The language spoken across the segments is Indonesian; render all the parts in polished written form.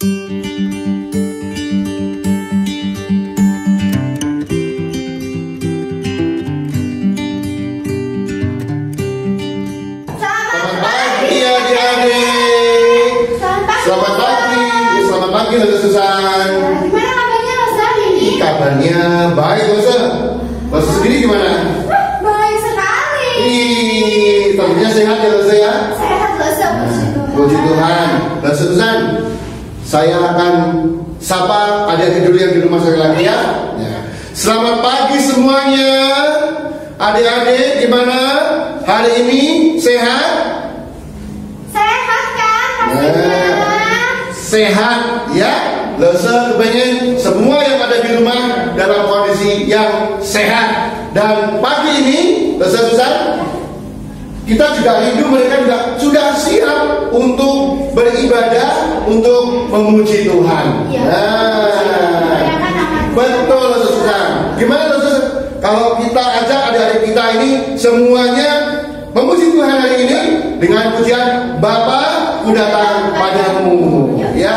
Selamat pagi, Losa Susan. Gimana kabarnya Losa ini? Kabarnya baik, Losa. Losa sendiri gimana? Baik sekali. Tentunya sehat ya, Losa ya? Sehat Losa, puji Tuhan. Losa Susan, saya akan sapa adik-adik dulu yang di rumah sekali lagi ya. Selamat pagi semuanya. Adik-adik gimana? Hari ini sehat? Sehat kan pastinya? Sehat ya. Losa kepengen semua yang ada di rumah dalam kondisi yang sehat. Dan pagi ini Losa Susan, kita juga rindu mereka juga sudah siap untuk beribadah, untuk memuji Tuhan. Ya, betul Losa Susan. Gimana Losa Susan? Kalau kita ajak adik-adik kita ini semuanya memuji Tuhan hari ini dengan pujian Bapa ku datang padamu, ya.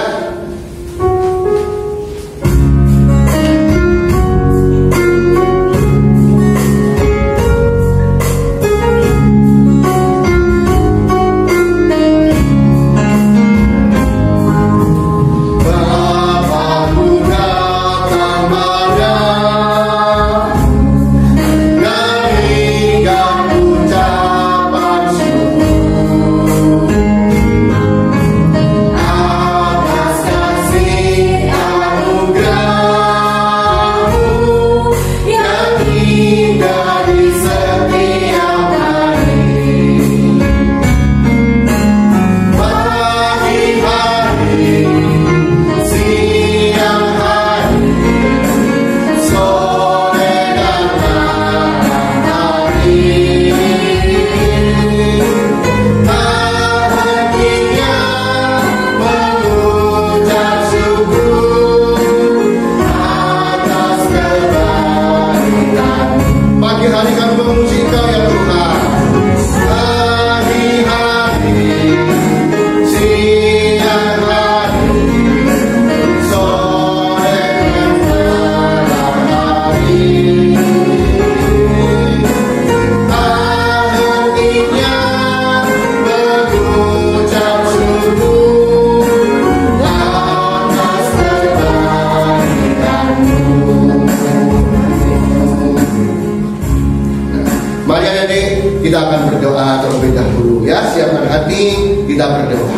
Kita akan berdoa terlebih dahulu ya. Siapkan hati, kita berdoa.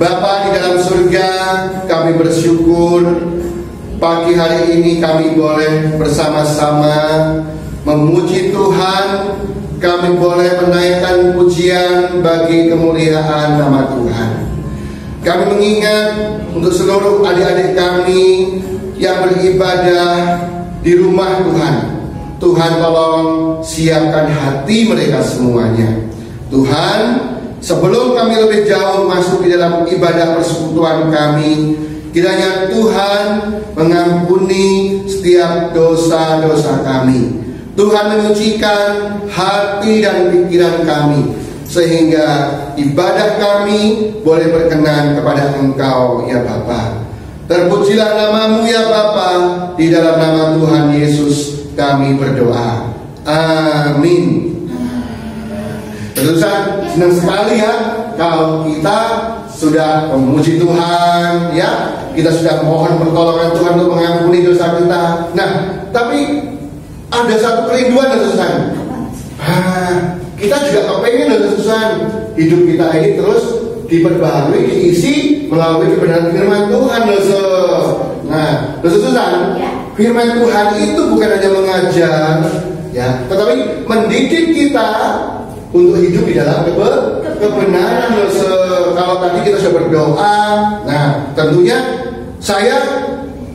Bapa di dalam surga, kami bersyukur pagi hari ini kami boleh bersama-sama memuji Tuhan. Kami boleh menaikkan pujian bagi kemuliaan nama Tuhan. Kami mengingat untuk seluruh adik-adik kami yang beribadah di rumah Tuhan. Tuhan tolong siapkan hati mereka semuanya. Tuhan, sebelum kami lebih jauh masuk di dalam ibadah persekutuan kami, kiranya Tuhan mengampuni setiap dosa-dosa kami. Tuhan menyucikan hati dan pikiran kami, sehingga ibadah kami boleh berkenan kepada Engkau ya Bapa. Terpujilah namamu ya Bapa. Di dalam nama Tuhan Yesus kami berdoa. Amin. Terusan, senang sekali ya kalau kita sudah memuji Tuhan ya. Kita sudah mohon pertolongan Tuhan untuk mengampuni dosa kita. Nah, tapi ada satu kerinduan terusan. Kita juga kepengen terusan hidup kita ini terus diperbarui, diisi melalui kebenaran firman Tuhan. Nah, terusan, firman Tuhan itu bukan hanya mengajar ya, tetapi mendidik kita untuk hidup di dalam kebenaran. Kalau tadi kita sudah berdoa, nah tentunya saya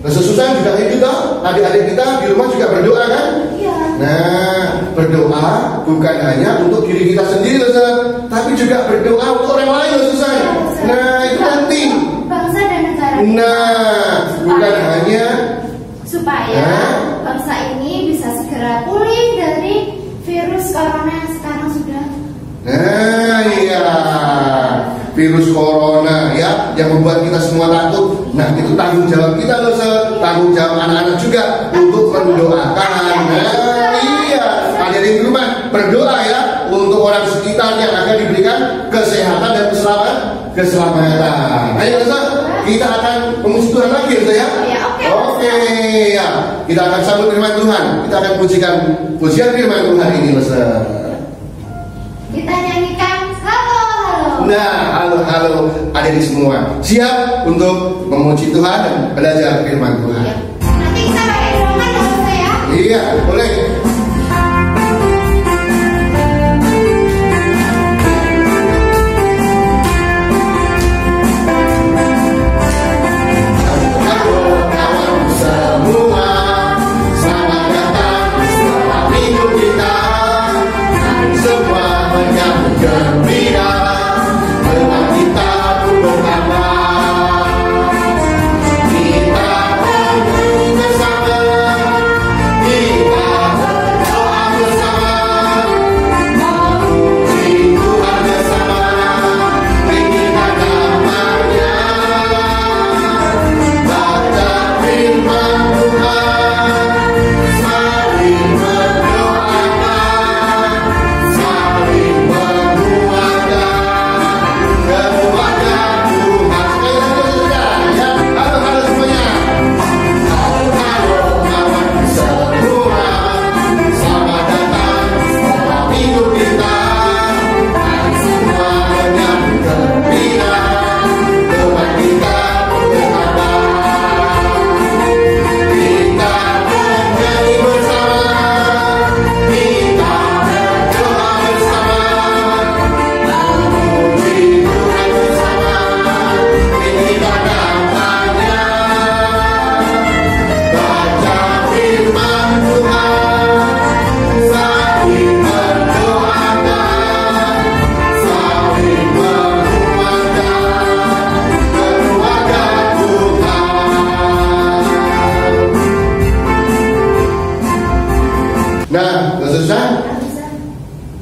Susan juga itu toh, adik-adik kita di rumah juga berdoa kan? Nah, berdoa bukan hanya untuk diri kita sendiri tapi juga berdoa untuk orang lain Susan. Nah, itu penting. Bangsa dan negara. Nah, bukan hanya supaya bangsa ini bisa segera pulih dari virus corona yang sekarang sudah. Nah, iya. virus corona ya, yang membuat kita semua takut. Nah, itu tanggung jawab kita loh, tanggung jawab anak-anak juga untuk mendoakan. Nah, iya, ada di rumah berdoa ya untuk orang sekitar yang akan diberikan kesehatan dan keselamatan. Ayo kita akan memuji Tuhan lagi ya. Oke ya, kita akan sambut firman Tuhan. Kita akan pujikan pujian firman Tuhan ini Kita nyanyikan halo halo. Nah, halo adik semua. Siap untuk memuji Tuhan dan belajar firman Tuhan. Ya. Nanti kita pakai dorongan loh ya. Iya, boleh.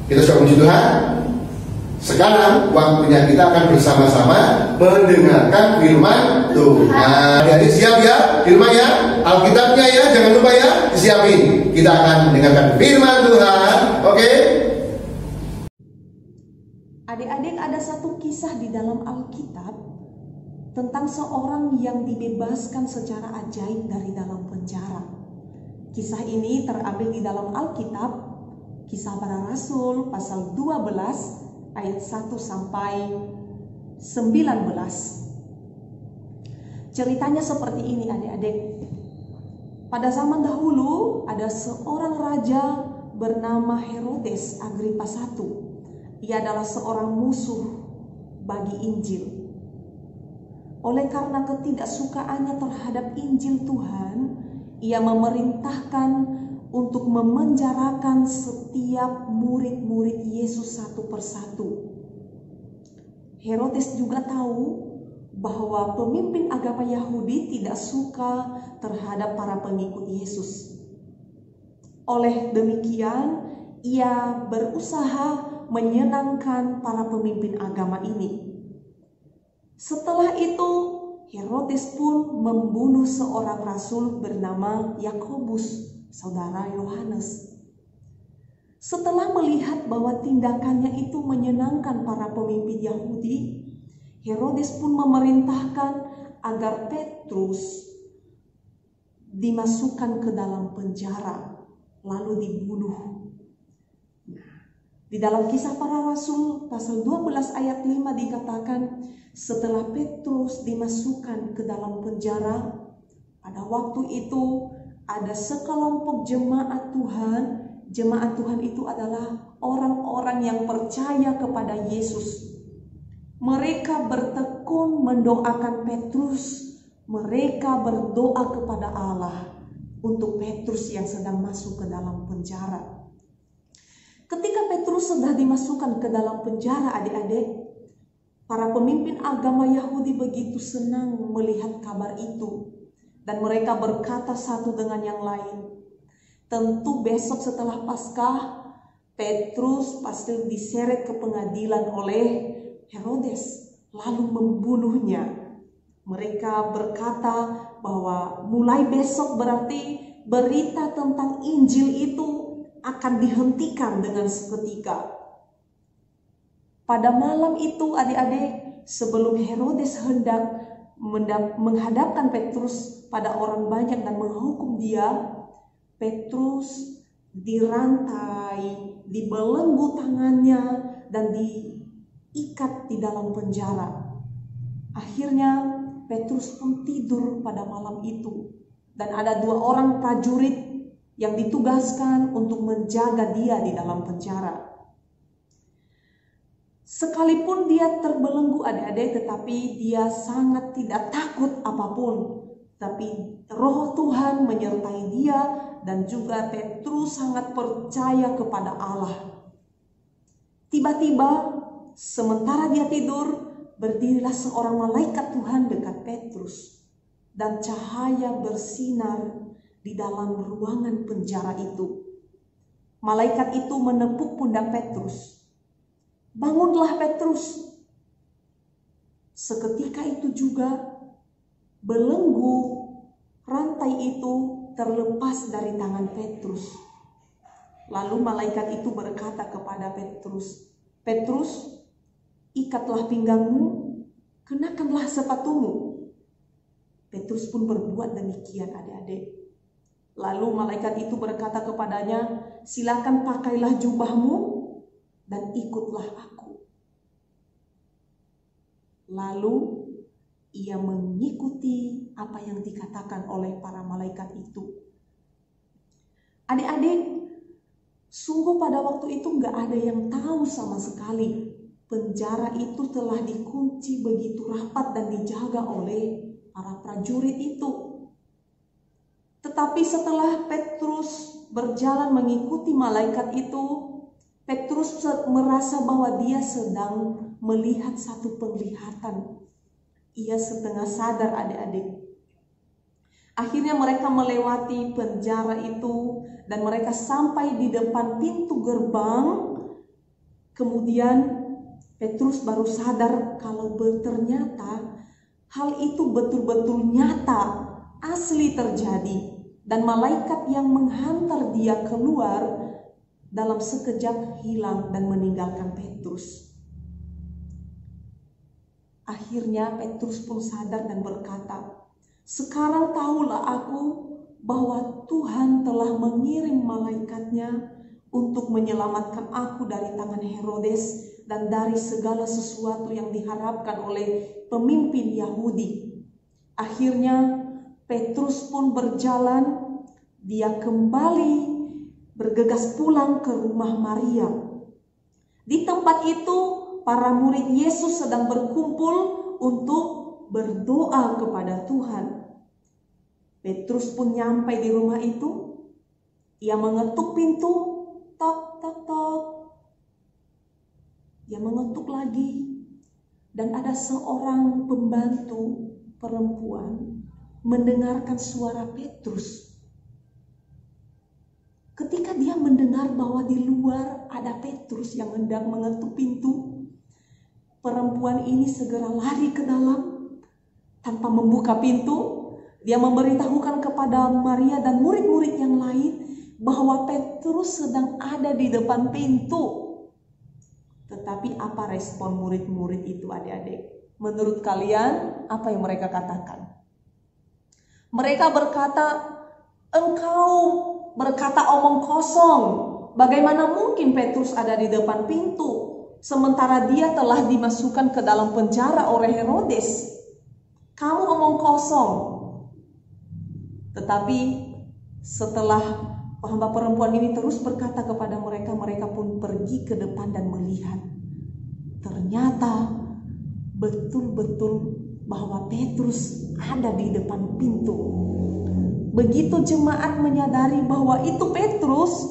Kita sudah puji Tuhan. Sekarang waktunya kita akan bersama-sama mendengarkan firman Tuhan. Jadi siap ya, firman ya, Alkitabnya ya, jangan lupa ya, disiapin. Kita akan mendengarkan firman Tuhan. Oke? Adik-adik, ada satu kisah di dalam Alkitab tentang seorang yang dibebaskan secara ajaib dari dalam penjara. Kisah ini terambil di dalam Alkitab, Kisah Para Rasul pasal 12 ayat 1 sampai 19. Ceritanya seperti ini adik-adik. Pada zaman dahulu ada seorang raja bernama Herodes Agripa I. Ia adalah seorang musuh bagi Injil. Oleh karena ketidaksukaannya terhadap Injil Tuhan, ia memerintahkan untuk memenjarakan setiap murid-murid Yesus satu persatu. Herodes juga tahu bahwa pemimpin agama Yahudi tidak suka terhadap para pengikut Yesus. Oleh demikian, ia berusaha menyenangkan para pemimpin agama ini. Setelah itu, Herodes pun membunuh seorang rasul bernama Yakobus, saudara Yohanes. Setelah melihat bahwa tindakannya itu menyenangkan para pemimpin Yahudi, Herodes pun memerintahkan agar Petrus dimasukkan ke dalam penjara, lalu dibunuh. Di dalam Kisah Para Rasul pasal 12 ayat 5 dikatakan, setelah Petrus dimasukkan ke dalam penjara, pada waktu itu ada sekelompok jemaat Tuhan. Jemaat Tuhan itu adalah orang-orang yang percaya kepada Yesus. Mereka bertekun mendoakan Petrus. Mereka berdoa kepada Allah untuk Petrus yang sedang masuk ke dalam penjara. Ketika Petrus sudah dimasukkan ke dalam penjara, adik-adik, para pemimpin agama Yahudi begitu senang melihat kabar itu. Dan mereka berkata satu dengan yang lain, tentu besok setelah Paskah, Petrus pasti diseret ke pengadilan oleh Herodes. lalu membunuhnya. Mereka berkata bahwa mulai besok berarti berita tentang Injil itu akan dihentikan dengan seketika. Pada malam itu adik-adik, sebelum Herodes hendak menghadapkan Petrus pada orang banyak dan menghukum dia, Petrus dirantai, dibelenggu tangannya, dan diikat di dalam penjara. Akhirnya Petrus pun tidur pada malam itu, dan ada 2 orang prajurit yang ditugaskan untuk menjaga dia di dalam penjara. Sekalipun dia terbelenggu adik-adik, tetapi dia sangat tidak takut apapun. Tapi Roh Tuhan menyertai dia, dan juga Petrus sangat percaya kepada Allah. Tiba-tiba, sementara dia tidur, berdirilah seorang malaikat Tuhan dekat Petrus, dan cahaya bersinar di dalam ruangan penjara itu. Malaikat itu menepuk pundak Petrus. "Bangunlah Petrus." Seketika itu juga belenggu rantai itu terlepas dari tangan Petrus. Lalu malaikat itu berkata kepada Petrus, "Petrus, ikatlah pinggangmu, kenakanlah sepatumu." Petrus pun berbuat demikian adik-adik. Lalu malaikat itu berkata kepadanya, "Silakan pakailah jubahmu dan ikutlah aku." Lalu ia mengikuti apa yang dikatakan oleh para malaikat itu. Adik-adik, sungguh pada waktu itu gak ada yang tahu sama sekali. Penjara itu telah dikunci begitu rapat dan dijaga oleh para prajurit itu. Tetapi setelah Petrus berjalan mengikuti malaikat itu, Petrus merasa bahwa dia sedang melihat satu penglihatan. Ia setengah sadar adik-adik. Akhirnya mereka melewati penjara itu dan mereka sampai di depan pintu gerbang. Kemudian Petrus baru sadar kalau ternyata hal itu betul-betul nyata, asli terjadi. Dan malaikat yang menghantar dia keluar dalam sekejap hilang dan meninggalkan Petrus. Akhirnya Petrus pun sadar dan berkata, "Sekarang tahulah aku bahwa Tuhan telah mengirim malaikatnya untuk menyelamatkan aku dari tangan Herodes dan dari segala sesuatu yang diharapkan oleh pemimpin Yahudi." Akhirnya Petrus pun berjalan, dia kembali bergegas pulang ke rumah Maria. Di tempat itu para murid Yesus sedang berkumpul untuk berdoa kepada Tuhan. Petrus pun nyampai di rumah itu. Ia mengetuk pintu, tok tok tok. Ia mengetuk lagi, dan ada seorang pembantu perempuan mendengarkan suara Petrus. Ketika dia mendengar bahwa di luar ada Petrus yang hendak mengetuk pintu, perempuan ini segera lari ke dalam tanpa membuka pintu. Dia memberitahukan kepada Maria dan murid-murid yang lain bahwa Petrus sedang ada di depan pintu. Tetapi apa respon murid-murid itu adik-adik? Menurut kalian apa yang mereka katakan? Mereka berkata, "Engkau berkata omong kosong. Bagaimana mungkin Petrus ada di depan pintu, sementara dia telah dimasukkan ke dalam penjara oleh Herodes? Kamu omong kosong." Tetapi setelah hamba perempuan ini terus berkata kepada mereka, mereka pun pergi ke depan dan melihat. Ternyata betul-betul bahwa Petrus ada di depan pintu. Begitu jemaat menyadari bahwa itu Petrus,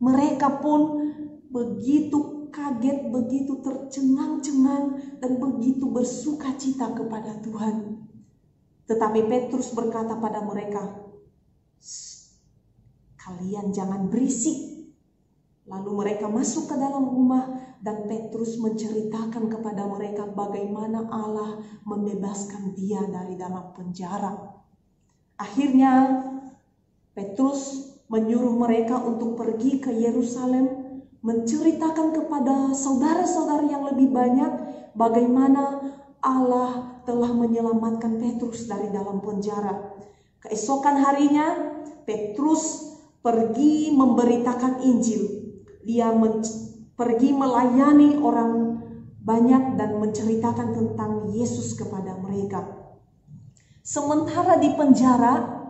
mereka pun begitu kaget, begitu tercengang-cengang, dan begitu bersukacita kepada Tuhan. Tetapi Petrus berkata pada mereka, "Kalian jangan berisik." Lalu mereka masuk ke dalam rumah dan Petrus menceritakan kepada mereka bagaimana Allah membebaskan dia dari dalam penjara. Akhirnya Petrus menyuruh mereka untuk pergi ke Yerusalem, menceritakan kepada saudara-saudara yang lebih banyak bagaimana Allah telah menyelamatkan Petrus dari dalam penjara. Keesokan harinya Petrus pergi memberitakan Injil. Dia pergi melayani orang banyak dan menceritakan tentang Yesus kepada mereka. Sementara di penjara,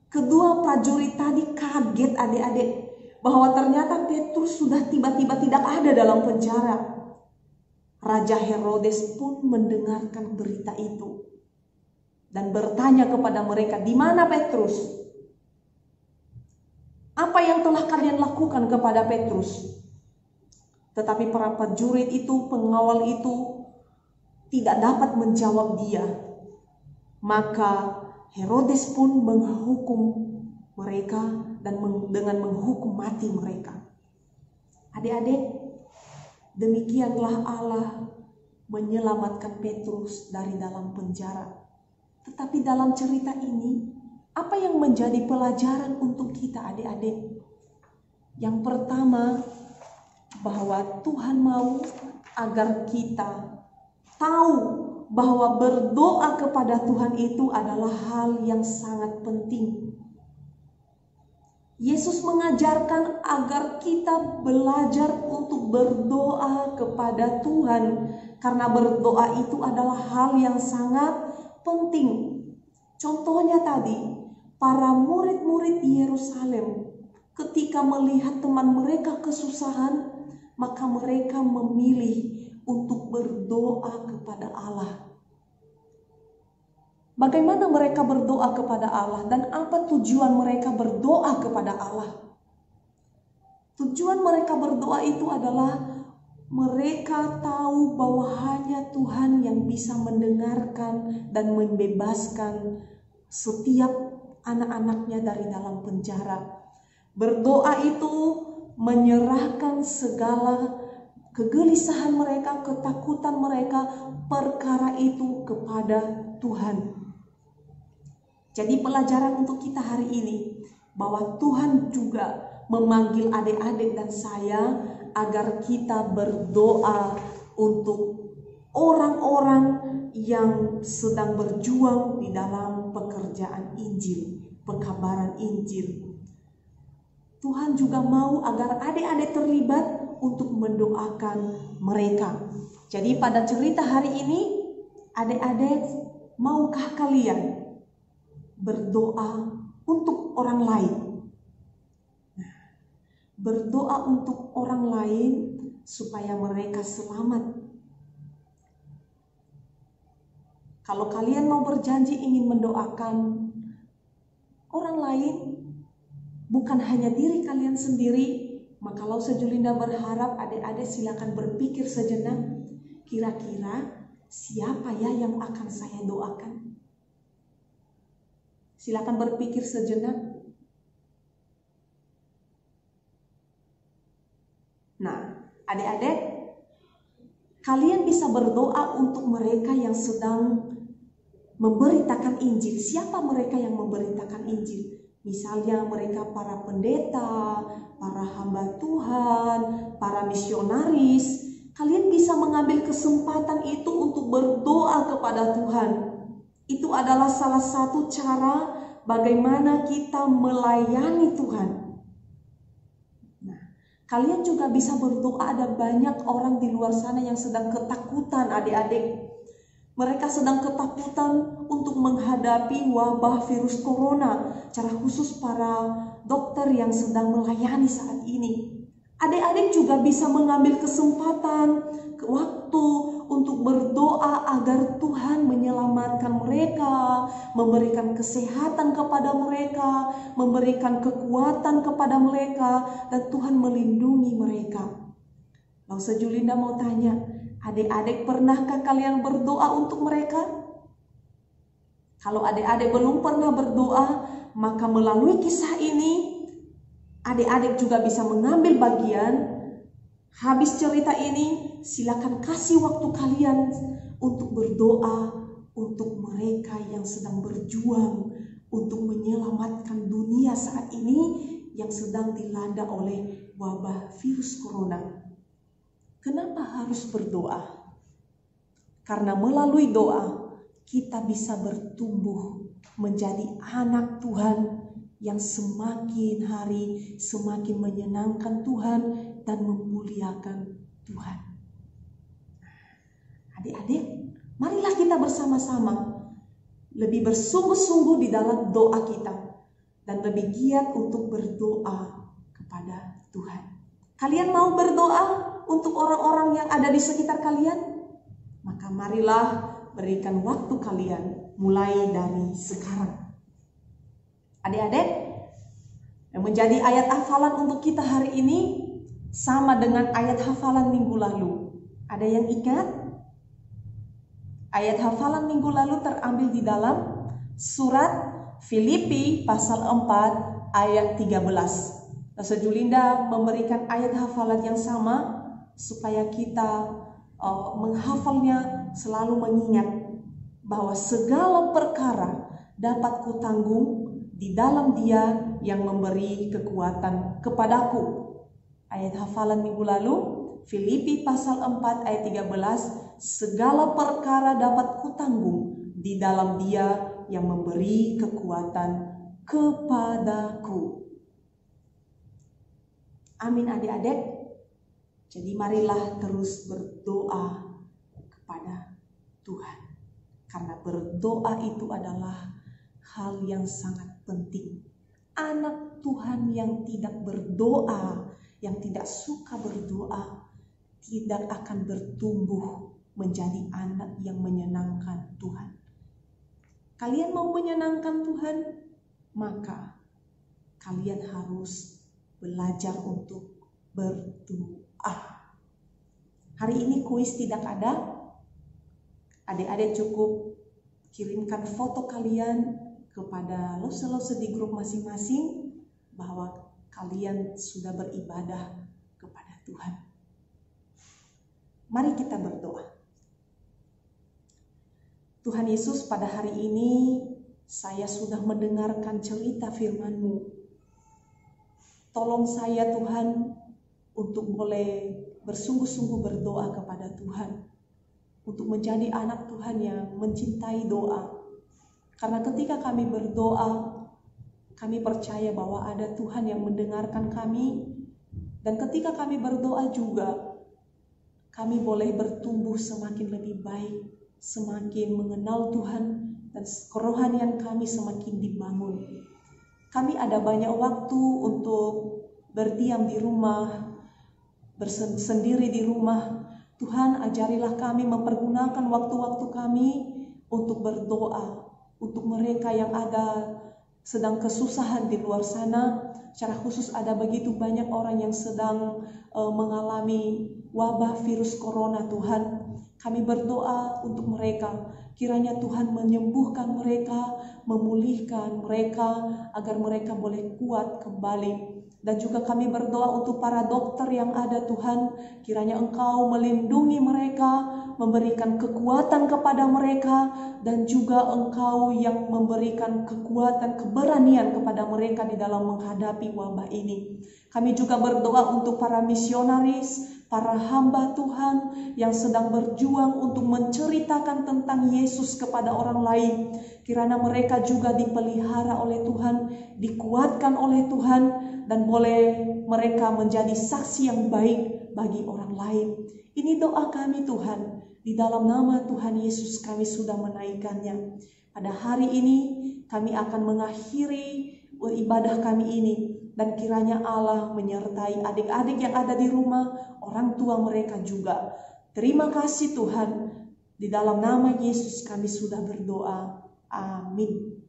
kedua prajurit tadi kaget adik-adik bahwa ternyata Petrus sudah tiba-tiba tidak ada dalam penjara. Raja Herodes pun mendengarkan berita itu dan bertanya kepada mereka, "Di mana Petrus? Apa yang telah kalian lakukan kepada Petrus?" Tetapi para prajurit itu, pengawal itu tidak dapat menjawab dia. Maka Herodes pun menghukum mereka dan dengan menghukum mati mereka. Adik-adik, demikianlah Allah menyelamatkan Petrus dari dalam penjara. Tetapi dalam cerita ini, apa yang menjadi pelajaran untuk kita adik-adik? Yang pertama, bahwa Tuhan mau agar kita tahu bahwa berdoa kepada Tuhan itu adalah hal yang sangat penting. Yesus mengajarkan agar kita belajar untuk berdoa kepada Tuhan, karena berdoa itu adalah hal yang sangat penting. Contohnya tadi, para murid-murid di Yerusalem ketika melihat teman mereka kesusahan, maka mereka memilih untuk berdoa kepada Allah. Bagaimana mereka berdoa kepada Allah dan apa tujuan mereka berdoa kepada Allah? Tujuan mereka berdoa itu adalah mereka tahu bahwa hanya Tuhan yang bisa mendengarkan dan membebaskan setiap anak-anaknya dari dalam penjara. Berdoa itu menyerahkan segala kegelisahan mereka, ketakutan mereka, perkara itu kepada Tuhan. Jadi pelajaran untuk kita hari ini, bahwa Tuhan juga memanggil adik-adik dan saya agar kita berdoa untuk orang-orang yang sedang berjuang di dalam pekerjaan Injil, pekabaran Injil. Tuhan juga mau agar adik-adik terlibat untuk mendoakan mereka. Jadi pada cerita hari ini, adik-adik, maukah kalian berdoa untuk orang lain? Berdoa untuk orang lain supaya mereka selamat. Kalau kalian mau berjanji ingin mendoakan orang lain, bukan hanya diri kalian sendiri, maka Lau Sejulinda berharap adik-adik silakan berpikir sejenak, kira-kira siapa ya yang akan saya doakan? Silakan berpikir sejenak. Nah, adik-adik, kalian bisa berdoa untuk mereka yang sedang memberitakan Injil. Siapa mereka yang memberitakan Injil? Misalnya mereka para pendeta, para hamba Tuhan, para misionaris. Kalian bisa mengambil kesempatan itu untuk berdoa kepada Tuhan. Itu adalah salah satu cara bagaimana kita melayani Tuhan. Nah, kalian juga bisa berdoa. Ada banyak orang di luar sana yang sedang ketakutan, adik-adik. Mereka sedang ketakutan untuk menghadapi wabah virus corona, secara khusus para dokter yang sedang melayani saat ini. Adik-adik juga bisa mengambil kesempatan, waktu untuk berdoa agar Tuhan menyelamatkan mereka, memberikan kesehatan kepada mereka, memberikan kekuatan kepada mereka, dan Tuhan melindungi mereka. Lau Sejulinda mau tanya, adik-adik pernahkah kalian berdoa untuk mereka? Kalau adik-adik belum pernah berdoa, maka melalui kisah ini, adik-adik juga bisa mengambil bagian. Habis cerita ini, silakan kasih waktu kalian untuk berdoa untuk mereka yang sedang berjuang untuk menyelamatkan dunia saat ini yang sedang dilanda oleh wabah virus corona. Kenapa harus berdoa? Karena melalui doa kita bisa bertumbuh menjadi anak Tuhan yang semakin hari semakin menyenangkan Tuhan dan memuliakan Tuhan. Adik-adik, marilah kita bersama-sama lebih bersungguh-sungguh di dalam doa kita dan lebih giat untuk berdoa kepada Tuhan. Kalian mau berdoa untuk orang-orang yang ada di sekitar kalian? Maka marilah berikan waktu kalian mulai dari sekarang. Adik-adik, yang menjadi ayat hafalan untuk kita hari ini sama dengan ayat hafalan minggu lalu. Ada yang ingat? Ayat hafalan minggu lalu terambil di dalam surat Filipi pasal 4 ayat 13. Pastor Julinda memberikan ayat hafalan yang sama supaya kita menghafalnya, selalu mengingat bahwa segala perkara dapat kutanggung di dalam Dia yang memberi kekuatan kepadaku. Ayat hafalan minggu lalu, Filipi pasal 4 ayat 13, segala perkara dapat kutanggung di dalam Dia yang memberi kekuatan kepadaku. Amin adik-adik. Jadi marilah terus berdoa kepada Tuhan. Karena berdoa itu adalah hal yang sangat penting. Anak Tuhan yang tidak berdoa, yang tidak suka berdoa, tidak akan bertumbuh menjadi anak yang menyenangkan Tuhan. Kalian mau menyenangkan Tuhan? Maka kalian harus belajar untuk berdoa. Hari ini kuis tidak ada. Adik-adik cukup kirimkan foto kalian kepada lose-lose di grup masing-masing bahwa kalian sudah beribadah kepada Tuhan. Mari kita berdoa. Tuhan Yesus, pada hari ini saya sudah mendengarkan cerita firman-Mu. Tolong saya Tuhan untuk boleh bersungguh-sungguh berdoa kepada Tuhan. Untuk menjadi anak Tuhan yang mencintai doa. Karena ketika kami berdoa, kami percaya bahwa ada Tuhan yang mendengarkan kami. Dan ketika kami berdoa juga, kami boleh bertumbuh semakin lebih baik, semakin mengenal Tuhan, dan kerohanian kami semakin dibangun. Kami ada banyak waktu untuk berdiam di rumah, bersendiri di rumah. Tuhan, ajarilah kami mempergunakan waktu-waktu kami untuk berdoa, untuk mereka yang ada sedang kesusahan di luar sana. Secara khusus ada begitu banyak orang yang sedang mengalami wabah virus corona. Tuhan, kami berdoa untuk mereka. Kiranya Tuhan menyembuhkan mereka, memulihkan mereka agar mereka boleh kuat kembali. Dan juga kami berdoa untuk para dokter yang ada Tuhan. Kiranya Engkau melindungi mereka, memberikan kekuatan kepada mereka, dan juga Engkau yang memberikan kekuatan, keberanian kepada mereka di dalam menghadapi wabah ini. Kami juga berdoa untuk para misionaris, para hamba Tuhan yang sedang berjuang untuk menceritakan tentang Yesus kepada orang lain. Kiranya mereka juga dipelihara oleh Tuhan, dikuatkan oleh Tuhan, dan boleh mereka menjadi saksi yang baik bagi orang lain. Ini doa kami Tuhan. Di dalam nama Tuhan Yesus kami sudah menaikkannya. Pada hari ini kami akan mengakhiri ibadah kami ini. Dan kiranya Allah menyertai adik-adik yang ada di rumah, orang tua mereka juga. Terima kasih Tuhan. Di dalam nama Yesus kami sudah berdoa. Amin.